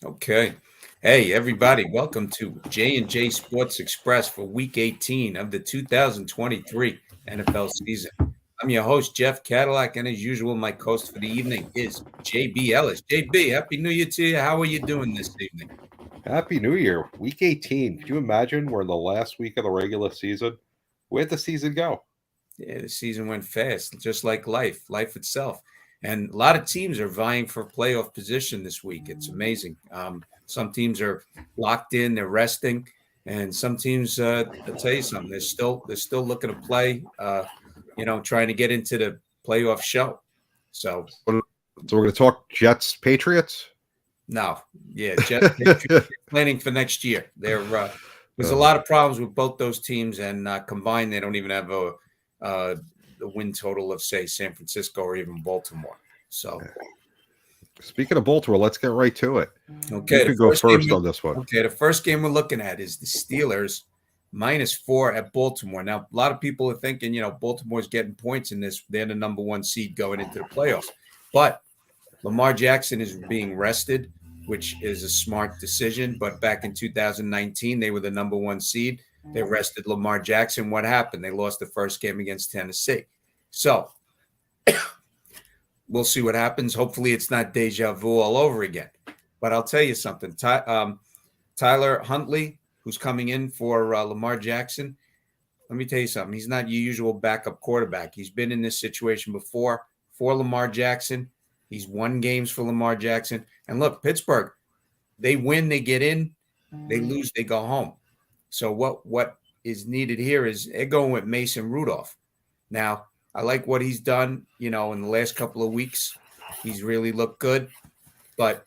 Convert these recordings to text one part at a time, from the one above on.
Okay. Hey, everybody, welcome to J&J Sports Express for Week 18 of the 2023 NFL season. I'm your host, Jeff Cadillac, and as usual, my host for the evening is JB Ellis. JB, Happy New Year to you. How are you doing this evening? Happy New Year. Week 18. Could you imagine we're in the last week of the regular season? Where'd the season go? Yeah, the season went fast, just like life itself. And a lot of teams are vying for playoff position this week. It's amazing. Some teams are locked in, they're resting, and some teams, I'll tell you something, they're still looking to play. Trying to get into the playoff show. So So we're going to talk Jets Patriots. no, yeah, Jets Patriots planning for next year. There's a lot of problems with both those teams, and combined, they don't even have the win total of, say, San Francisco or even Baltimore. So, Speaking of Baltimore, let's get right to it. okay, You could go first on this one. Okay, the first game we're looking at is the Steelers -4 at Baltimore. Now, a lot of people are thinking, Baltimore's getting points in this. They're the number one seed going into the playoffs. But Lamar Jackson is being rested, which is a smart decision. But back in 2019, they were the number one seed. They rested Lamar Jackson. What happened? They lost the first game against Tennessee. So we'll see what happens. Hopefully, it's not deja vu all over again. But I'll tell you something. Tyler Huntley, who's coming in for Lamar Jackson, let me tell you something. He's not your usual backup quarterback. He's been in this situation before for Lamar Jackson. He's won games for Lamar Jackson. And look, Pittsburgh, they win, they get in. They lose, they go home. So what is needed here is they're going with Mason Rudolph. Now, I like what he's done, in the last couple of weeks. He's really looked good. But,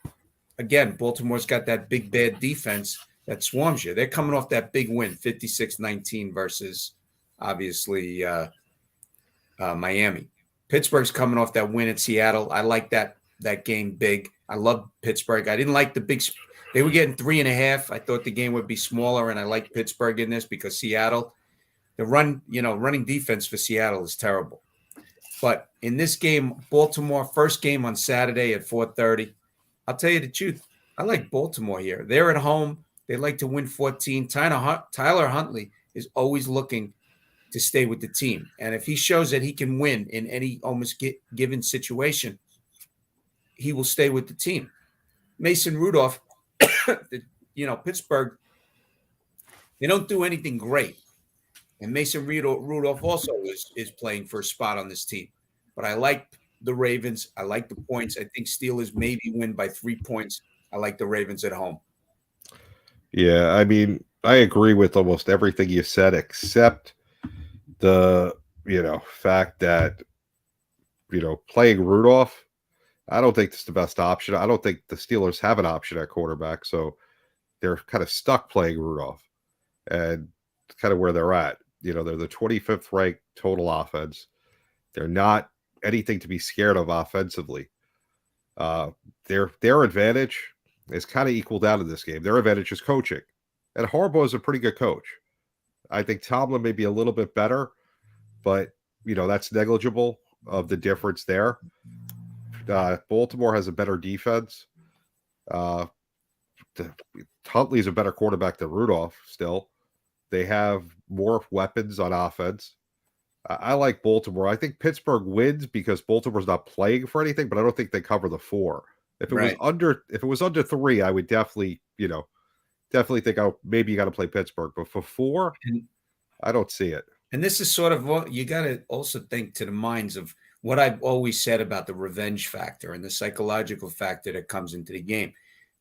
again, Baltimore's got that big, bad defense that swarms you. They're coming off that big win, 56-19 versus, obviously, Miami. Pittsburgh's coming off that win at Seattle. I like that game big. I love Pittsburgh. I didn't like the big – they were getting 3.5. I thought the game would be smaller, and I like Pittsburgh in this because Seattle – the running defense for Seattle is terrible. But in this game, Baltimore, first game on Saturday at 4:30, I'll tell you the truth. I like Baltimore here. They're at home. They like to win 14. Tyler Huntley is always looking to stay with the team. And if he shows that he can win in any almost given situation, he will stay with the team. Mason Rudolph, Pittsburgh, they don't do anything great. And Mason Rudolph also is playing for a spot on this team. But I like the Ravens. I like the points. I think Steelers maybe win by 3 points. I like the Ravens at home. Yeah, I mean, I agree with almost everything you said except the, fact that, playing Rudolph, I don't think that's the best option. I don't think the Steelers have an option at quarterback. So they're kind of stuck playing Rudolph. And kind of where they're at. They're the 25th ranked total offense. They're not anything to be scared of offensively. Their advantage is kind of equaled out in this game. Their advantage is coaching. And Harbaugh is a pretty good coach. I think Tomlin may be a little bit better, but, that's negligible of the difference there. Baltimore has a better defense. Huntley's a better quarterback than Rudolph still. They have more weapons on offense. I like Baltimore. I think Pittsburgh wins because Baltimore's not playing for anything, but I don't think they cover the 4. If it was under 3, I would definitely think maybe you got to play Pittsburgh. But for 4, I don't see it. And this is sort of what you got to also think to the minds of what I've always said about the revenge factor and the psychological factor that comes into the game.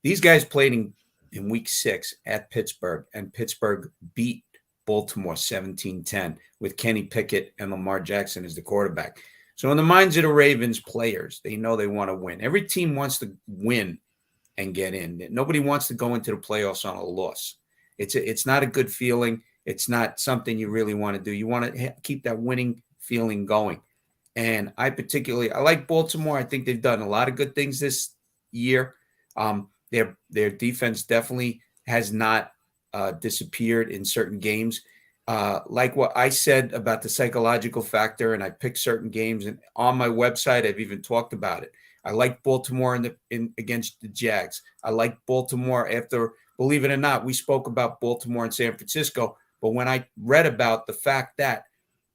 These guys played in week 6 at Pittsburgh, and Pittsburgh beat Baltimore 17-10 with Kenny Pickett and Lamar Jackson as the quarterback. So in the minds of the Ravens players, they know they want to win. Every team wants to win and get in. Nobody wants to go into the playoffs on a loss. It's not a good feeling. It's not something you really want to do. You want to keep that winning feeling going. And I like Baltimore. I think they've done a lot of good things this year. Their defense definitely has not disappeared in certain games. Like what I said about the psychological factor, and I picked certain games, and on my website, I've even talked about it. I like Baltimore against the Jags. I like Baltimore after, believe it or not, we spoke about Baltimore and San Francisco. But when I read about the fact that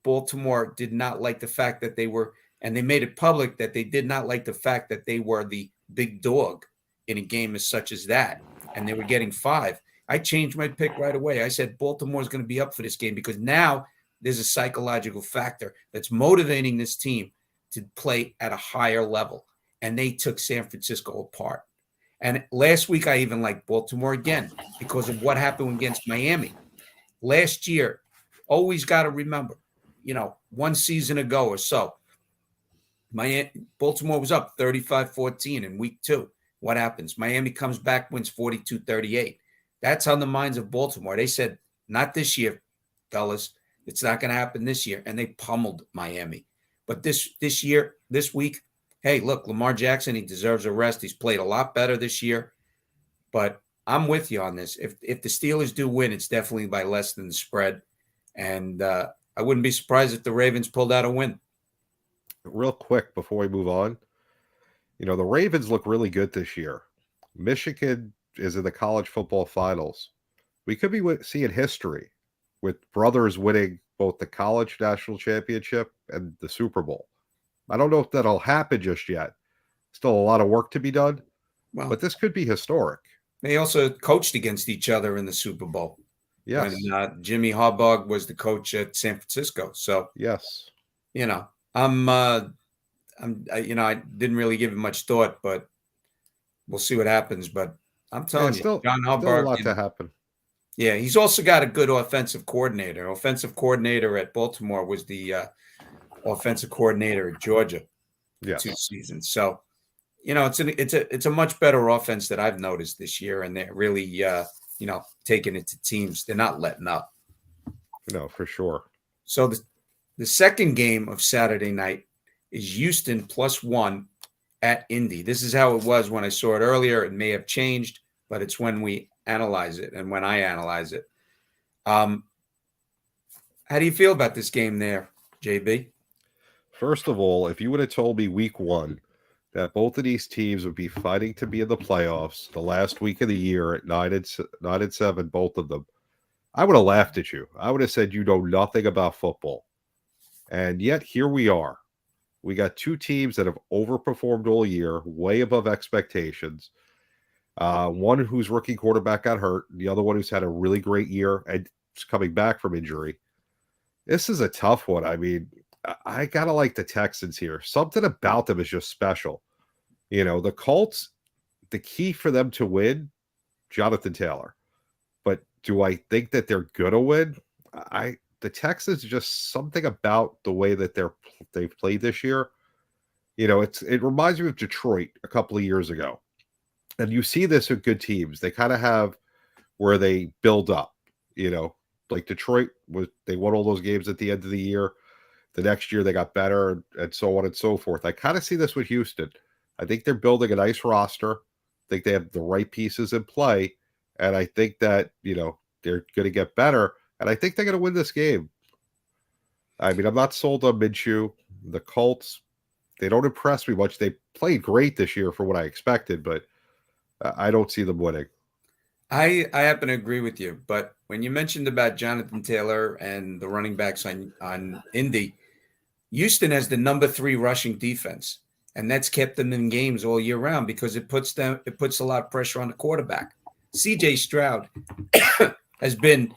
Baltimore did not like the fact that they were, and they made it public that they did not like the fact that they were the big dog in a game as such as that, and they were getting 5. I changed my pick right away. I said Baltimore's going to be up for this game because now there's a psychological factor that's motivating this team to play at a higher level. And they took San Francisco apart. And last week, I even liked Baltimore again because of what happened against Miami. Last year, always got to remember, one season ago or so, Baltimore was up 35-14 in week 2. What happens? Miami comes back, wins 42-38. That's on the minds of Baltimore. They said, not this year, fellas. It's not going to happen this year. And they pummeled Miami. But this week, hey, look, Lamar Jackson, he deserves a rest. He's played a lot better this year. But I'm with you on this. If the Steelers do win, it's definitely by less than the spread. And I wouldn't be surprised if the Ravens pulled out a win. Real quick before we move on, the Ravens look really good this year. Michigan is in the college football finals. We could be seeing history with brothers winning both the college national championship and the Super Bowl. I don't know if that'll happen just yet. Still a lot of work to be done, but this could be historic. They also coached against each other in the Super Bowl. Yes. When Jimmy Harbaugh was the coach at San Francisco. So, yes. I didn't really give it much thought, but we'll see what happens. But I'm telling you, John Harbaugh, still a lot to happen. Yeah, he's also got a good offensive coordinator. Offensive coordinator at Baltimore was the offensive coordinator at Georgia 2 seasons. So, it's a much better offense that I've noticed this year, and they're really taking it to teams. They're not letting up. No, for sure. So the second game of Saturday night is Houston +1 at Indy. This is how it was when I saw it earlier. It may have changed, but it's when we analyze it and when I analyze it. How do you feel about this game there, JB? First of all, if you would have told me week 1 that both of these teams would be fighting to be in the playoffs the last week of the year at 9-7, both of them, I would have laughed at you. I would have said you know nothing about football. And yet here we are. We got 2 teams that have overperformed all year, way above expectations. One whose rookie quarterback got hurt, the other one who's had a really great year and is coming back from injury. This is a tough one. I mean, I gotta like the Texans here. Something about them is just special. The Colts, the key for them to win, Jonathan Taylor. But do I think that they're gonna win? The Texans, just something about the way that they've played this year. It reminds me of Detroit a couple of years ago. And you see this with good teams. They kind of have where they build up, like Detroit they won all those games at the end of the year. The next year they got better and so on and so forth. I kind of see this with Houston. I think they're building a nice roster. I think they have the right pieces in play. And I think that, they're going to get better. And I think they're going to win this game. I mean, I'm not sold on Minshew. The Colts, they don't impress me much. They played great this year for what I expected, but I don't see them winning. I happen to agree with you. But when you mentioned about Jonathan Taylor and the running backs on Indy, Houston has the number 3 rushing defense. And that's kept them in games all year round because it puts a lot of pressure on the quarterback. CJ Stroud has been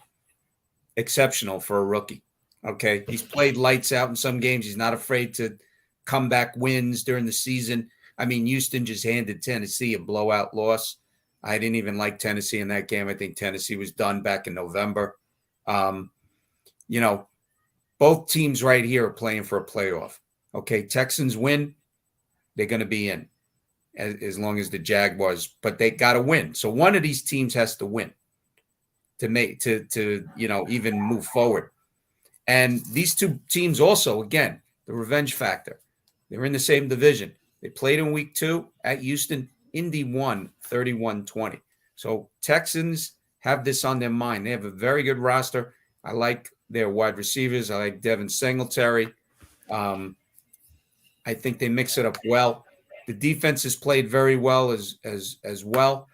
exceptional for a rookie. Okay. He's played lights out in some games. He's not afraid to come back wins during the season. I mean, Houston just handed Tennessee a blowout loss. I didn't even like Tennessee in that game. I think Tennessee was done back in November. Both teams right here are playing for a playoff. Okay. Texans win. They're going to be in as long as the Jaguars, but they got to win. So one of these teams has to win to even move forward. And these 2 teams also, again, the revenge factor. They're in the same division. They played in week 2 at Houston. Indy won 31-20. So Texans have this on their mind. They have a very good roster. I like their wide receivers. I like Devin Singletary. I think they mix it up well. The defense has played very well as well.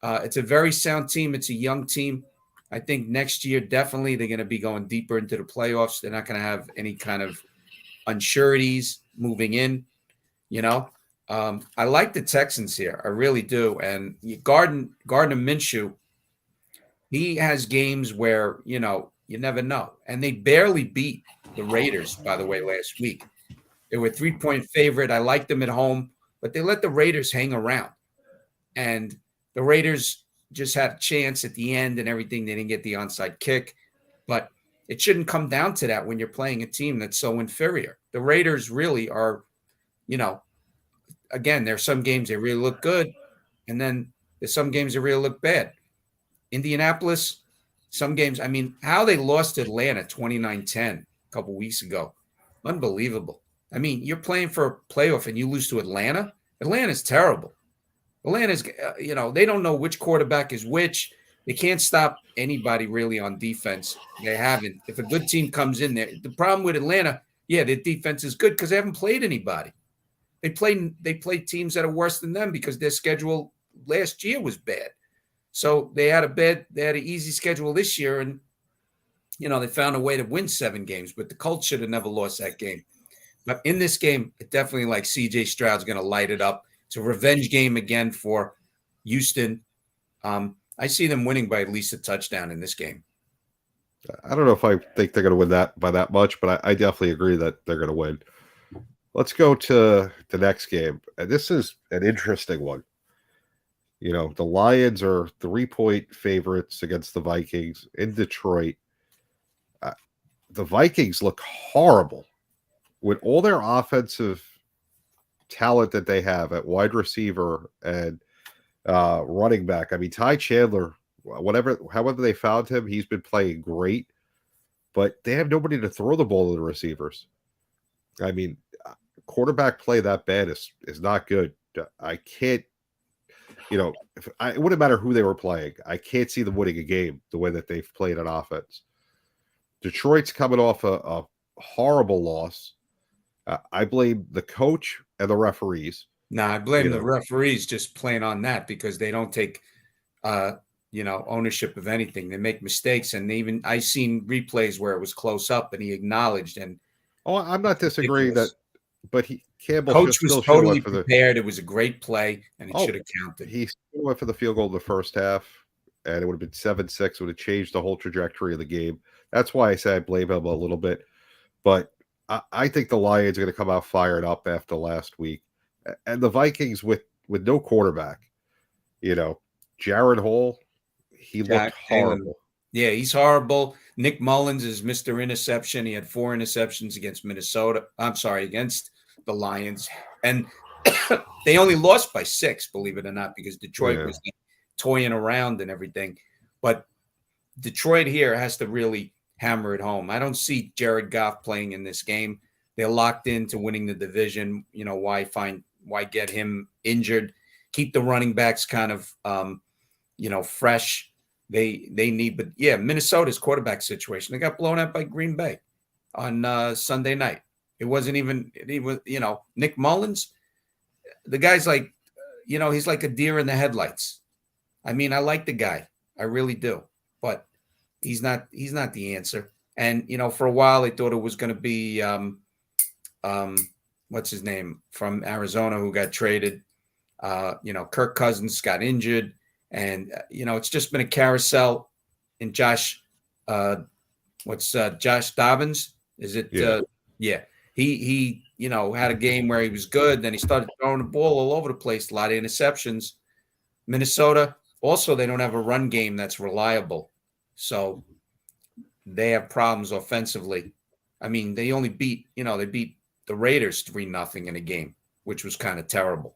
It's a very sound team. It's a young team. I think next year definitely they're going to be going deeper into the playoffs. They're not going to have any kind of unsureties moving in. You know, I like the Texans here. I really do. And Gardner Minshew, he has games where you never know. And they barely beat the Raiders, by the way, last week. They were 3-point favorite. I liked them at home, but they let the Raiders hang around. And the Raiders just had a chance at the end and everything. They didn't get the onside kick. But it shouldn't come down to that when you're playing a team that's so inferior. The Raiders really are, again, there's some games they really look good, and then there's some games that really look bad. Indianapolis, some games, I mean, how they lost to Atlanta 29-10 a couple weeks ago. Unbelievable. I mean, you're playing for a playoff and you lose to Atlanta. Atlanta's terrible. Atlanta's, they don't know which quarterback is which. They can't stop anybody really on defense. They haven't. If a good team comes in there, the problem with Atlanta, their defense is good because they haven't played anybody. They play teams that are worse than them because their schedule last year was bad. So they had an easy schedule this year, and they found a way to win 7 games. But the Colts should have never lost that game. But in this game, it definitely like C.J. Stroud's going to light it up. It's a revenge game again for Houston. I see them winning by at least a touchdown in this game. I don't know if I think they're going to win that by that much, but I definitely agree that they're going to win. Let's go to the next game. And this is an interesting one. The Lions are 3-point favorites against the Vikings in Detroit. The Vikings look horrible with all their offensive talent that they have at wide receiver and running back. I mean, Ty Chandler, however they found him, he's been playing great, but they have nobody to throw the ball to the receivers. I mean, quarterback play that bad is not good. I can't, it wouldn't matter who they were playing. I can't see them winning a game the way that they've played on offense. Detroit's coming off a horrible loss. I blame the coach and the referees. No, I blame the referees just playing on that because they don't take, ownership of anything. They make mistakes, and I seen replays where it was close up, and he acknowledged. And I'm not disagreeing that, but Campbell coach was totally prepared. It was a great play, and it should have counted. He still went for the field goal in the first half, and it would have been 7-6. It would have changed the whole trajectory of the game. That's why I say I blame him a little bit, but I think the Lions are going to come out fired up after last week. And the Vikings with no quarterback, Jared Hall, he looked horrible. Yeah, he's horrible. Nick Mullins is Mr. Interception. He had 4 interceptions against against the Lions. And they only lost by 6, believe it or not, because Detroit was toying around and everything. But Detroit here has to really hammer it home. I don't see Jared Goff playing in this game. They're locked into winning the division. Why get him injured? Keep the running backs kind of, fresh. They need, but Minnesota's quarterback situation. They got blown out by Green Bay on Sunday night. It wasn't even, Nick Mullins. The guy's like, he's like a deer in the headlights. I mean, I like the guy. I really do. But he's not the answer. And, for a while, they thought it was going to be, what's his name from Arizona who got traded. Kirk Cousins got injured, and it's just been a carousel. And Josh Dobbins? Is it? Yeah. He had a game where he was good. Then he started throwing the ball all over the place. A lot of interceptions. Minnesota also, they don't have a run game that's reliable, so they have problems offensively. I mean, they only beat the Raiders 3-0 in a game, which was kind of terrible.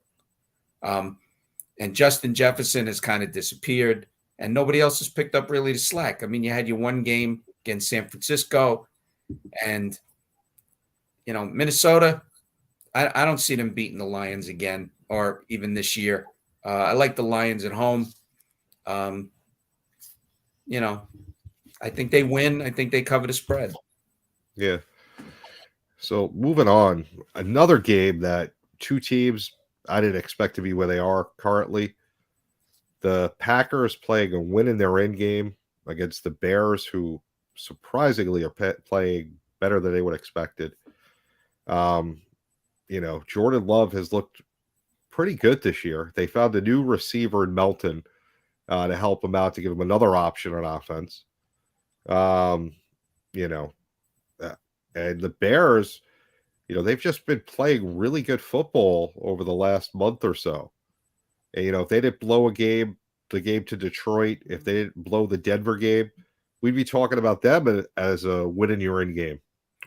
And Justin Jefferson has kind of disappeared, and nobody else has picked up really the slack. I mean, you had your one game against San Francisco, and, Minnesota, I don't see them beating the Lions again or even this year. I like the Lions at home. I think they win. I think they cover the spread. Yeah. So moving on, another game that two teams I didn't expect to be where they are currently. The Packers playing a win in their end game against the Bears, who surprisingly are playing better than anyone expected. Jordan Love has looked pretty good this year. They found a new receiver in Melton to help him out, to give him another option on offense. Um, you know, and the Bears, they've just been playing really good football over the last month or so. And, if they didn't blow the game to Detroit, if they didn't blow the Denver game, we'd be talking about them as a win in your end game,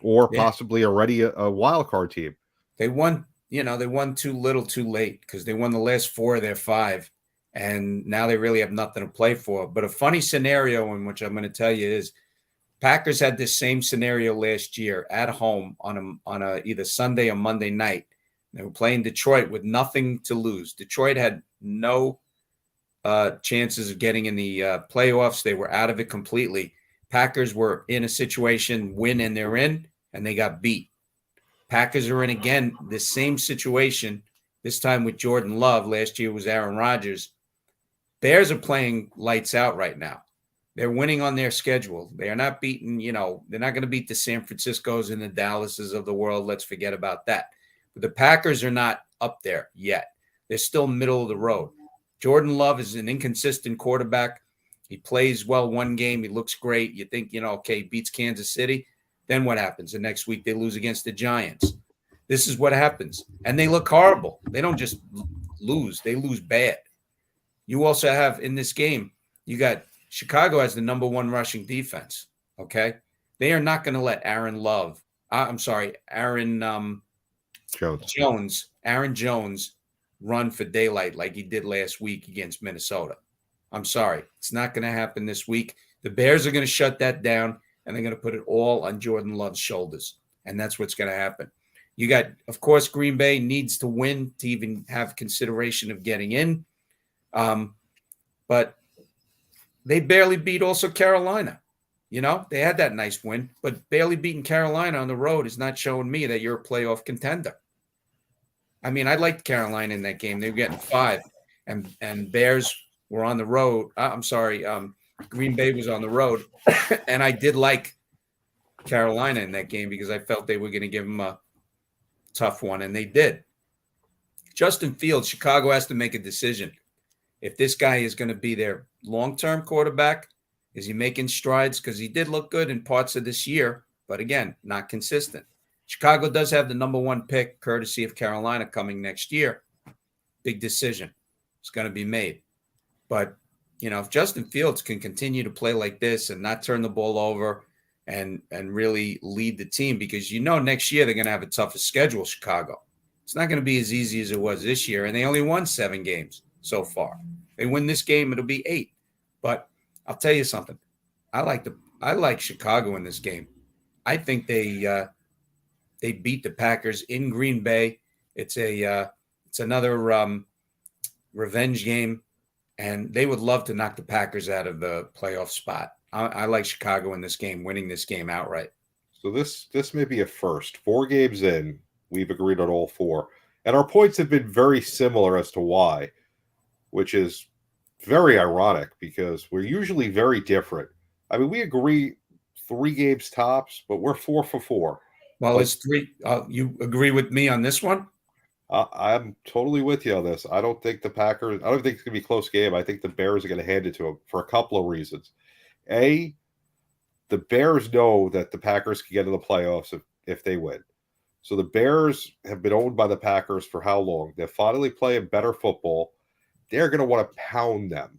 or possibly already a wild card team. They won, they won too little too late, because they won the last 4 of their 5, and now they really have nothing to play for. But a funny scenario in which I'm going to tell you is Packers had this same scenario last year at home on a either Sunday or Monday night. They were playing Detroit with nothing to lose. Detroit had no chances of getting in the playoffs. They were out of it completely. Packers were in a situation, win and they're in, and they got beat. Packers are in again, the same situation, this time with Jordan Love. Last year was Aaron Rodgers. Bears are playing lights out right now. They're winning on their schedule. They are not beating, they're not going to beat the San Franciscos and the Dallases of the world. Let's forget about that. But the Packers are not up there yet. They're still middle of the road. Jordan Love is an inconsistent quarterback. He plays well one game. He looks great. You think, okay, beats Kansas City. Then what happens? The next week they lose against the Giants. This is what happens. And they look horrible. They don't just lose. They lose bad. You also have in this game, you got Chicago has the number 1 rushing defense, okay? They are not going to let Aaron Jones run for daylight like he did last week against Minnesota. I'm sorry. It's not going to happen this week. The Bears are going to shut that down, and they're going to put it all on Jordan Love's shoulders, and that's what's going to happen. You got, of course, Green Bay needs to win to even have consideration of getting in, but they barely beat also Carolina. They had that nice win, but barely beating Carolina on the road is not showing me that you're a playoff contender. I mean, I liked Carolina in that game. They were getting 5, and Bears were on the road. Green Bay was on the road, and I did like Carolina in that game because I felt they were going to give them a tough one, and they did. Justin Fields, Chicago has to make a decision. If this guy is going to be their long-term quarterback, is he making strides? Because he did look good in parts of this year, but again, not consistent. Chicago does have the number 1 pick, courtesy of Carolina, coming next year. Big decision is going to be made. But, if Justin Fields can continue to play like this and not turn the ball over and really lead the team, because next year they're going to have a tougher schedule, Chicago. It's not going to be as easy as it was this year, and they only won 7 games so far. They win this game, it'll be 8. But I'll tell you something. I like Chicago in this game. I think they beat the Packers in Green Bay. It's another revenge game, and they would love to knock the Packers out of the playoff spot. I like Chicago in this game, winning this game outright. So this may be a first. 4 games in, we've agreed on all 4, and our points have been very similar as to why, which is very ironic because we're usually very different. I mean, we agree 3 games tops, but we're 4 for 4. Well, it's 3. You agree with me on this one? I'm totally with you on this. I don't think it's going to be a close game. I think the Bears are going to hand it to them for a couple of reasons. A, the Bears know that the Packers can get in the playoffs if they win. So the Bears have been owned by the Packers for how long? They're finally playing better football. They're going to want to pound them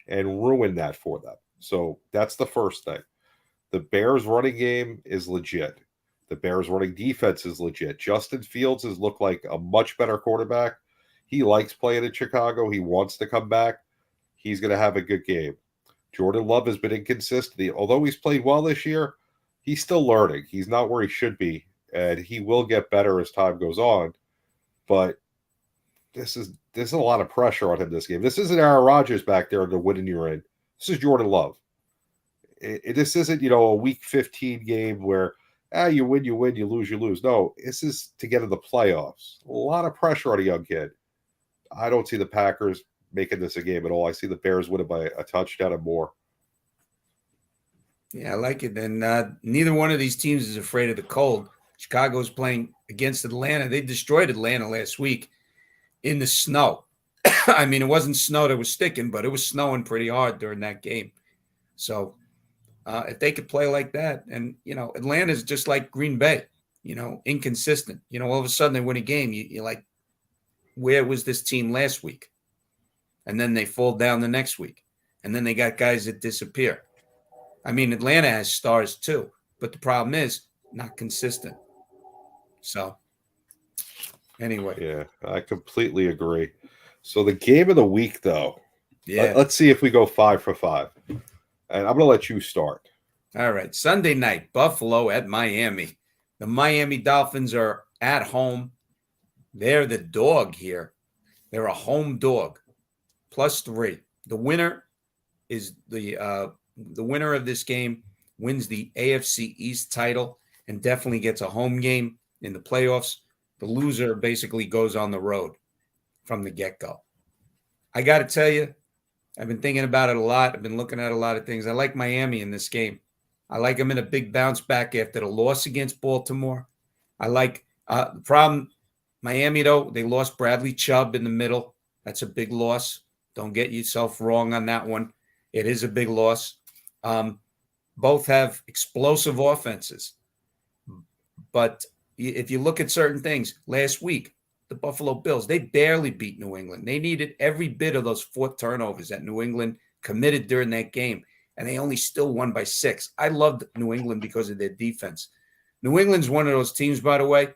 and ruin that for them. So that's the first thing. The Bears running game is legit. The Bears running defense is legit. Justin Fields has looked like a much better quarterback. He likes playing in Chicago. He wants to come back. He's going to have a good game. Jordan Love has been inconsistent. Although he's played well this year, he's still learning. He's not where he should be, and he will get better as time goes on. But there's a lot of pressure on him this game. This isn't Aaron Rodgers back there in the winning you're in. This is Jordan Love. This isn't, a week 15 game where You win, you win, you lose. No, this is to get in the playoffs. A lot of pressure on a young kid. I don't see the Packers making this a game at all. I see the Bears winning by a touchdown and more. Yeah, I like it. And neither one of these teams is afraid of the cold. Chicago's playing against Atlanta. They destroyed Atlanta last week in the snow. I mean, it wasn't snow that was sticking, but it was snowing pretty hard during that game. So if they could play like that, and Atlanta's just like Green Bay, inconsistent. All of a sudden they win a game. You're like, where was this team last week? And then they fall down the next week, and then they got guys that disappear. I mean, Atlanta has stars too, but the problem is not consistent. So anyway, Yeah, I completely agree. So the game of the week, though, yeah. let's see if we go 5 for 5. And I'm going to let you start. All right. Sunday night, Buffalo at Miami. The Miami Dolphins are at home. They're the dog here. They're a home dog, +3. The winner is the winner of this game wins the AFC East title and definitely gets a home game in the playoffs. The loser basically goes on the road from the get-go. I got to tell you, I've been thinking about it a lot. I've been looking at a lot of things. I like Miami in this game. I like them in a big bounce back after the loss against Baltimore. I like the problem, Miami, though, they lost Bradley Chubb in the middle. That's a big loss. Don't get yourself wrong on that one. It is a big loss. Both have explosive offenses. But if you look at certain things, last week, the Buffalo Bills, they barely beat New England. They needed every bit of those 4 turnovers that New England committed during that game, and they only still won by 6. I loved New England because of their defense. New England's one of those teams, by the way,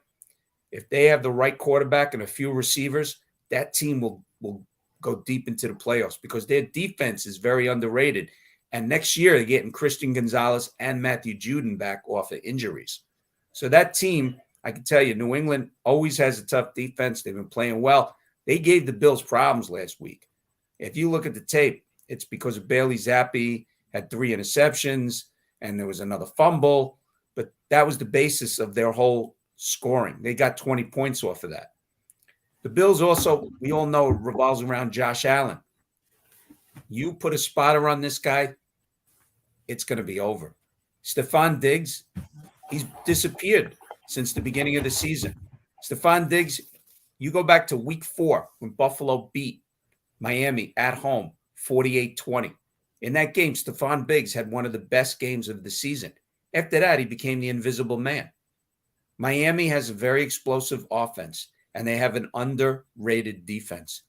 if they have the right quarterback and a few receivers, that team will go deep into the playoffs because their defense is very underrated. And next year, they're getting Christian Gonzalez and Matthew Judon back off of injuries. So that team, I can tell you, New England always has a tough defense. They've been playing well. They gave the Bills problems last week. If you look at the tape, it's because of Bailey Zappi had 3 interceptions and there was another fumble. But that was the basis of their whole scoring. They got 20 points off of that. The Bills also, we all know, revolves around Josh Allen. You put a spotter on this guy, it's going to be over. Stephon Diggs, he's disappeared since the beginning of the season. Stephon Diggs, you go back to week 4 when Buffalo beat Miami at home 48-20. In that game, Stephon Diggs had one of the best games of the season. After that, he became the invisible man. Miami has a very explosive offense, and they have an underrated defense.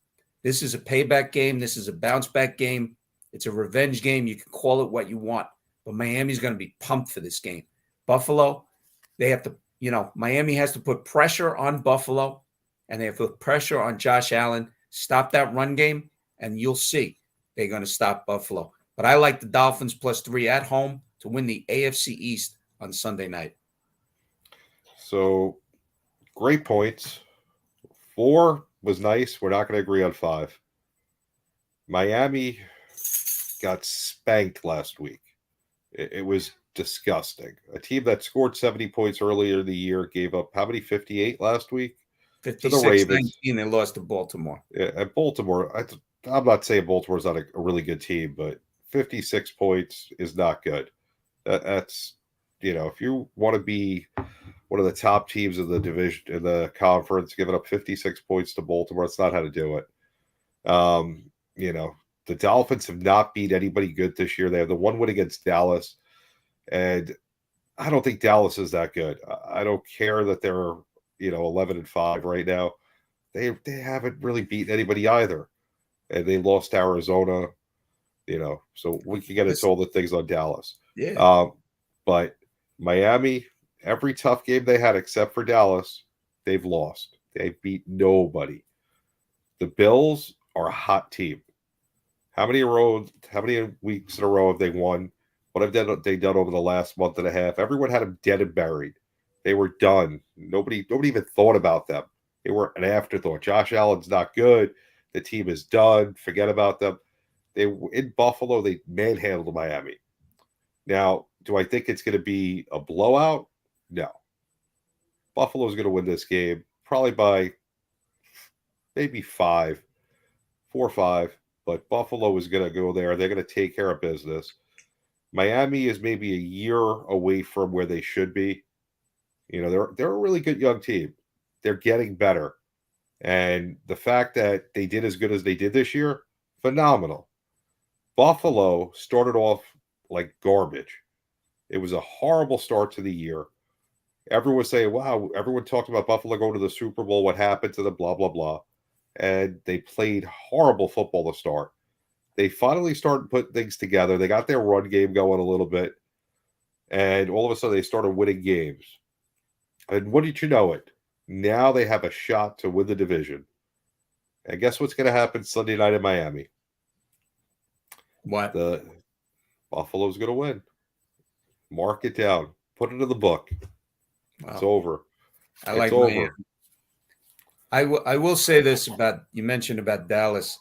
This is a payback game. This is a bounce-back game. It's a revenge game. You can call it what you want, but Miami's going to be pumped for this game. Buffalo, they have to, Miami has to put pressure on Buffalo, and they have to put pressure on Josh Allen. Stop that run game, and you'll see they're going to stop Buffalo. But I like the Dolphins +3 at home to win the AFC East on Sunday night. So, great points. 4 was nice. We're not going to agree on 5. Miami got spanked last week. It was disgusting. A team that scored 70 points earlier in the year gave up how many? 58 last week? 56-19, they lost to Baltimore. Yeah, at Baltimore, I'm not saying Baltimore's not a really good team, but 56 points is not good. That's, if you want to be one of the top teams in the division, in the conference, giving up 56 points to Baltimore, that's not how to do it. The Dolphins have not beat anybody good this year. They have the 1 win against Dallas, and I don't think Dallas is that good. I don't care that they're 11-5 right now. They haven't really beaten anybody either, and they lost to Arizona. So we can get into all the things on Dallas. Yeah. But Miami, every tough game they had except for Dallas, they've lost. They beat nobody. The Bills are a hot team. How many weeks in a row have they won? What have they done over the last month and a half? Everyone had them dead and buried. They were done. Nobody even thought about them. They were an afterthought. Josh Allen's not good. The team is done. Forget about them. In Buffalo, they manhandled Miami. Now, do I think it's going to be a blowout? No. Buffalo's going to win this game probably by maybe 4 or 5. But Buffalo is going to go there. They're going to take care of business. Miami is maybe a year away from where they should be. They're a really good young team. They're getting better. And the fact that they did as good as they did this year, phenomenal. Buffalo started off like garbage. It was a horrible start to the year. Everyone was saying, wow, everyone talked about Buffalo going to the Super Bowl. What happened to them? Blah, blah, blah. And they played horrible football to start. They finally started putting things together. They got their run game going a little bit. And all of a sudden, they started winning games. And wouldn't you know it? Now they have a shot to win the division. And guess what's going to happen Sunday night in Miami? What? The Buffalo's going to win. Mark it down. Put it in the book. Wow. It's over. I like it's over. I will say this about, you mentioned about Dallas.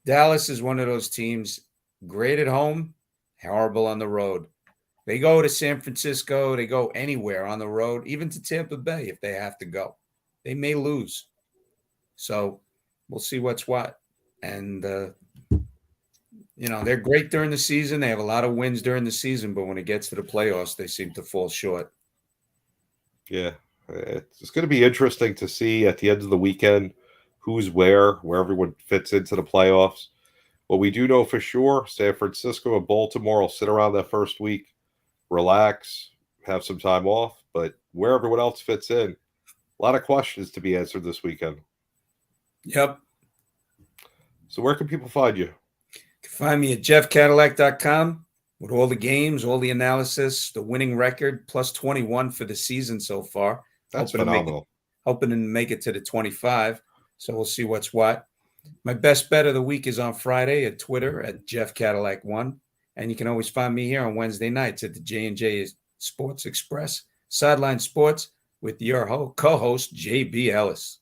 Dallas is one of those teams, great at home, horrible on the road. They go to San Francisco, they go anywhere on the road, even to Tampa Bay if they have to go. They may lose. So we'll see what's what. And, they're great during the season. They have a lot of wins during the season, but when it gets to the playoffs, they seem to fall short. Yeah. It's going to be interesting to see at the end of the weekend who's where everyone fits into the playoffs. What we do know for sure, San Francisco and Baltimore will sit around that first week, relax, have some time off, but where everyone else fits in, a lot of questions to be answered this weekend. Yep. So where can people find you? You can find me at jeffcadillac.com with all the games, all the analysis, the winning record, plus 21 for the season so far. That's phenomenal. Hoping to make it to the 25. So we'll see what's what. My best bet of the week is on Friday at Twitter at JeffCadillac1. And you can always find me here on Wednesday nights at the J&J Sports Express, Sideline Sports, with your co-host, JB Ellis.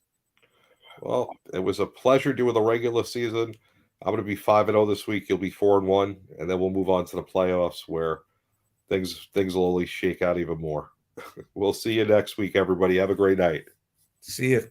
Well, it was a pleasure doing the regular season. I'm going to be 5-0 this week. You'll be 4-1, and then we'll move on to the playoffs where things will only shake out even more. We'll see you next week, everybody. Have a great night. See you.